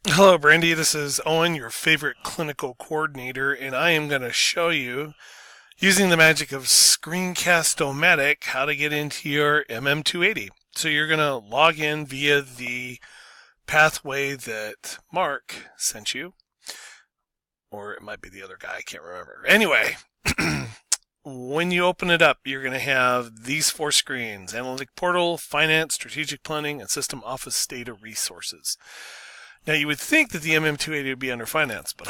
Hello, Brandy. This is Owen, your favorite clinical coordinator, and I am going to show you, using the magic of Screencast-O-Matic, how to get into your MM280. So you're going to log in via the pathway that Mark sent you, or it might be the other guy, I can't remember. Anyway, when you open it up, you're going to have these four screens: Analytic Portal, Finance, Strategic Planning, and System Office Data Resources. Now, you would think that the MM280 would be under Finance, but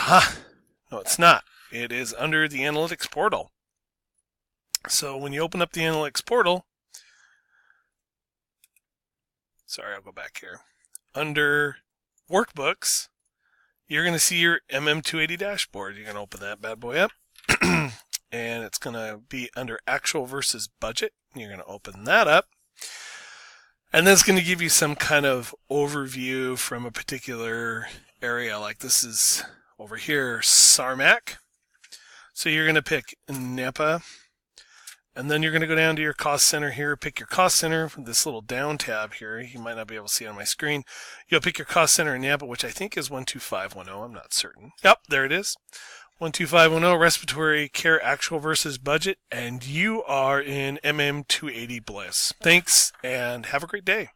no, it's not. It is under the Analytics Portal. So when you open up the Analytics Portal, I'll go back here. Under Workbooks, you're going to see your MM280 dashboard. You're going to open that bad boy up, and it's going to be under Actual versus Budget. You're going to open that up. And then it's going to give you some kind of overview from a particular area. Like this is over here, Sarmac. So you're going to pick Napa. And then you're going to go down to your cost center here, pick your cost center, this little down tab here. You might not be able to see it on my screen. You'll pick your cost center in Napa, which I think is 12510. I'm not certain. Yep, there it is. 12510, respiratory care actual versus budget, and you are in MM280 bliss. Thanks, and have a great day.